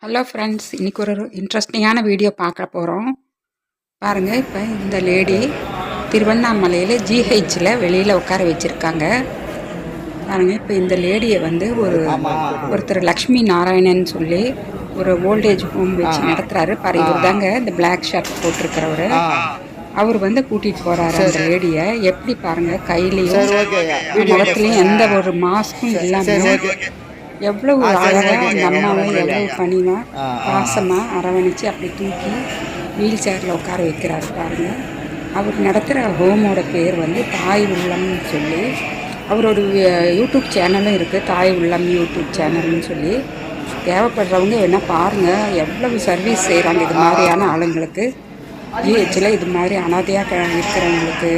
Hello friends, இன்றைக்கி ஒரு இன்ட்ரெஸ்டிங்கான வீடியோ பார்க்க போகிறோம். பாருங்கள், இப்போ இந்த லேடி திருவண்ணாமலையில் ஜிஹெச்சில் வெளியில் உட்கார வச்சுருக்காங்க. பாருங்கள், இப்போ இந்த லேடியை வந்து ஒருத்தர் லக்ஷ்மி நாராயணன் சொல்லி ஒரு ஓல்டேஜ் ஹோம் வச்சு நடத்துகிறாரு. பாரு, இவர் தாங்க இந்த பிளாக் ஷர்ட் போட்டிருக்கிறவர். அவர் வந்து கூட்டிகிட்டு போகிறாரு அந்த லேடியை. எப்படி பாருங்கள், கையிலையும் முகத்துலேயும் எந்த ஒரு மாஸ்க்கும் இல்லாமல் எவ்வளவு அழகாக அந்த அம்மாவை எவ்வளவு பணிவாக பாசமாக அரவணைச்சு அப்படி தூக்கி வீல் சேரில் உட்கார வைக்கிறாரு பாருங்கள். அவர் நடத்துகிற ஹோமோட பேர் வந்து தாய் உள்ளம்னு சொல்லி, அவரோட யூடியூப் சேனலும் இருக்குது, தாய் உள்ளம் யூடியூப் சேனல்னு சொல்லி. தேவைப்படுறவங்க வேணால் பாருங்கள், எவ்வளவு சர்வீஸ் செய்கிறாங்க இது மாதிரியான ஆளுங்களுக்கு. ஜிஹெச்சில் இது மாதிரி அனாதையாக இருக்கிறவங்களுக்கு,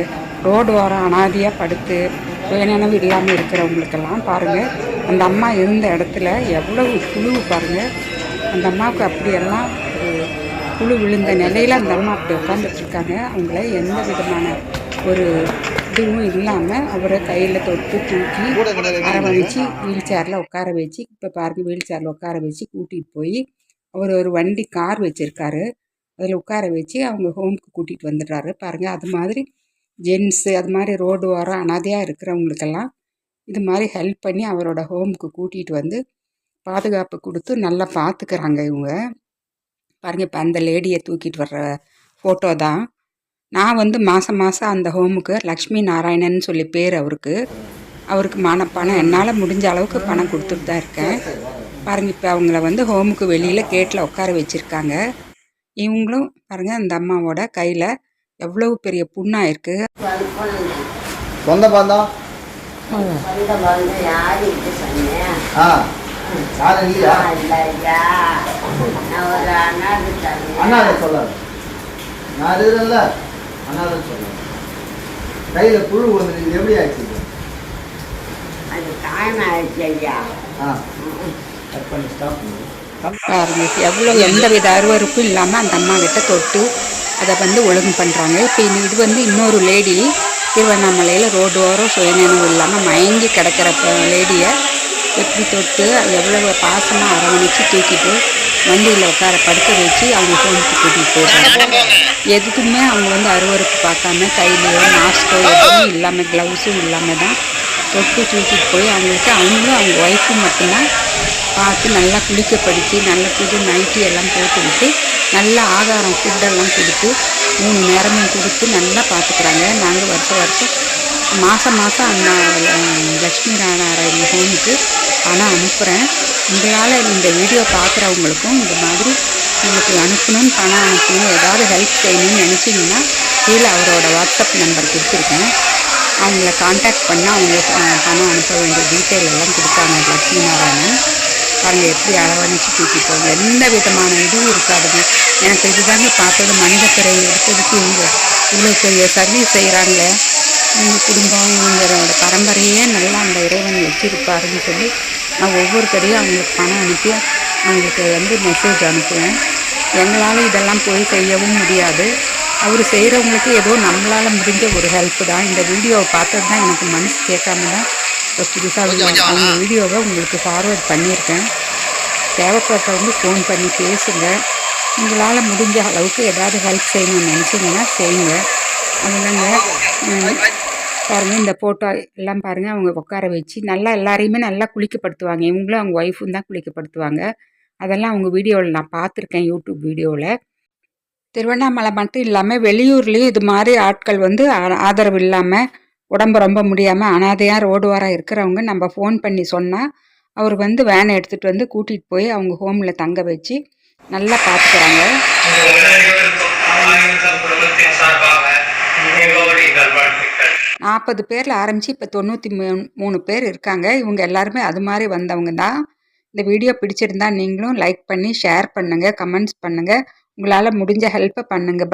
ரோடு ஓரம் அனாதையாக படுத்து சுயநினைவு இல்லாமல் இருக்கிறவங்களுக்கெல்லாம் பாருங்கள், அந்த அம்மா இருந்த இடத்துல எவ்வளவு புழு பாருங்கள். அந்த அம்மாவுக்கு அப்படியெல்லாம் புழு விழுந்த நிலையில் அந்த அம்மா அப்படி உட்காந்துட்ருக்காங்க. அவங்கள எந்த விதமான ஒரு இதுவும் இல்லாமல் அவரை கையில் தொட்டு தூக்கி அரவணைச்சி வீல் சேரில் உட்கார வச்சு, இப்போ பாருங்கள் வீல் சேரில் உட்கார வச்சு கூட்டிகிட்டு போய் அவர் ஒரு வண்டி கார் வச்சுருக்காரு, அதில் உட்கார வச்சு அவங்க ஹோமுக்கு கூட்டிகிட்டு வந்துடுறாரு பாருங்கள். அது மாதிரி ஜென்ஸு அது மாதிரி ரோடு ஓரம் அனாதையாக இருக்கிறவங்களுக்கெல்லாம் இது மாதிரி ஹெல்ப் பண்ணி அவரோட ஹோமுக்கு கூட்டிகிட்டு வந்து பாதுகாப்பு கொடுத்து நல்லா பார்த்துக்கிறாங்க இவங்க. பாருங்கள், இப்போ அந்த லேடியை தூக்கிட்டு வர்ற ஃபோட்டோ தான். நான் வந்து மாதம் அந்த ஹோமுக்கு லக்ஷ்மி நாராயணன் சொல்லி பேர் அவருக்கு பணம் என்னால் முடிஞ்ச அளவுக்கு பணம் கொடுத்துட்டு தான் இருக்கேன். பாருங்கள், இப்போ அவங்கள வந்து ஹோமுக்கு வெளியில் கேட்டில் உட்கார வச்சுருக்காங்க. இவங்களும் பாருங்கள், அந்த அம்மாவோட கையில் எவ்வளவு பெரிய புண்ணாக இருக்குது. சொந்த பந்தம் கையில புழு வந்து எப்படி ஆச்சு? எவ்வளோ எந்தவித அருவறுப்பும் இல்லாமல் அந்த அம்மா கிட்ட தொட்டு அதை வந்து ஒழுங்கு பண்ணுறாங்க. இப்போ இது வந்து இன்னொரு லேடி திருவண்ணாமலையில் ரோடு ஓரம் சுயநினைவு இல்லாமல் மயங்கி கிடக்கிற லேடியை எப்படி தொட்டு எவ்வளவு பாசமாக அரவணைச்சு தூக்கிட்டு வண்டியில் உட்கார படுக்க வச்சு அவங்க ஹோமுக்கு கூட்டிகிட்டு போயிடுறாங்க. எதுக்குமே அவங்க வந்து அருவறுப்பு பார்க்காம கையிலையோ மாஸ்கோ எதுவும் இல்லாமல் க்ளவுஸும் இல்லாமல் தான் தொட்டு தூக்கிட்டு போய் அவங்களும் அவங்க ஒய்ஃபும் மட்டும்தான் பார்த்து நல்லா குளிக்கப்படுத்தி நல்ல புது நைட்டி எல்லாம் போட்டு விட்டு நல்லா ஆகாரம் ஃபுட்டெல்லாம் கொடுத்து 3 நேரமும் கொடுத்து நல்லா பார்த்துக்குறாங்க. நாங்கள் வருஷம் மாதம் அந்த லக்ஷ்மி நாராயணன் ஹோமுக்கு பணம் அனுப்புகிறேன். உங்களால் இந்த வீடியோ பார்க்குறவங்களுக்கும் இந்த மாதிரி உங்களுக்கு அனுப்பணும்னு பணம் அனுப்பணும், ஏதாவது ஹெல்ப் செய்யணும்னு நினச்சிங்கன்னா கீழே அவரோட வாட்ஸ்அப் நம்பர் கொடுத்துருக்கேன். அவங்கள கான்டாக்ட் பண்ணால் அவங்களுக்கு பணம் அனுப்ப வேண்டிய டீட்டெயில் எல்லாம் கொடுத்தாங்க லக்ஷ்மி நாராயணன். பாருங்கள், எப்படி அரவணைச்சு தூக்கிட்டு போங்க, எந்த விதமான இதுவும் இருக்காதுங்க. எனக்கு இதுதாங்க பார்த்தது, மனித பிறை எடுத்ததுக்கு இவ்வளோ பெரிய சர்வீஸ் செய்கிறாங்களே, இவங்க குடும்பம் இவங்களோட பரம்பரையே நல்லா அந்த இறைவன் வச்சுருப்பாருன்னு சொல்லி நான் ஒவ்வொரு கடையும் அவங்களுக்கு பணம் அனுப்பி அவங்களுக்கு வந்து மெசேஜ் அனுப்புவேன். எங்களால் இதெல்லாம் போய் செய்யவும் முடியாது. அவர் செய்கிறவங்களுக்கு ஏதோ நம்மளால் முடிஞ்ச ஒரு ஹெல்ப்பு தான். இந்த வீடியோவை பார்த்தது தான் எனக்கு மனசு கேட்காம தான் இப்போ புதுசாக அவங்க வீடியோவை உங்களுக்கு ஃபார்வேர்ட் பண்ணியிருக்கேன். தேவைப்பட்டவங்க ஃபோன் பண்ணி பேசுங்க. உங்களால் முடிஞ்ச அளவுக்கு ஏதாவது ஹெல்ப் செய்யணும்னு நினச்சிங்கன்னா செய்யுங்க. அதுதாங்க. பாருங்கள், இந்த ஃபோட்டோ எல்லாம் பாருங்கள், அவங்க உட்கார வச்சு நல்லா எல்லாரையுமே நல்லா குளிக்கப்படுத்துவாங்க. இவங்களும் அவங்க ஒய்ஃபும் தான் குளிக்கப்படுத்துவாங்க. அதெல்லாம் அவங்க வீடியோவில் நான் பார்த்துருக்கேன், யூடியூப் வீடியோவில். திருவண்ணாமலை மட்டும் இல்லாமல் வெளியூர்லேயும் இது மாதிரி ஆட்கள் வந்து ஆதரவு இல்லாமல் உடம்பு ரொம்ப முடியாமல் அனாதையாக ரோடு வாரம் இருக்கிறவங்க நம்ம ஃபோன் பண்ணி சொன்னால் அவர் வந்து வேனை எடுத்துகிட்டு வந்து கூட்டிகிட்டு போய் அவங்க ஹோமில் தங்க வச்சு நல்லா பார்த்துக்கிறாங்க. 40 பேரில் ஆரம்பித்து இப்போ 93 பேர் இருக்காங்க. இவங்க எல்லாருமே அது மாதிரி வந்தவங்க தான். இந்த வீடியோ பிடிச்சிருந்தா நீங்களும் லைக் பண்ணி ஷேர் பண்ணுங்கள், கமெண்ட்ஸ் பண்ணுங்கள், உங்களால் முடிஞ்ச ஹெல்ப்பை பண்ணுங்கள்.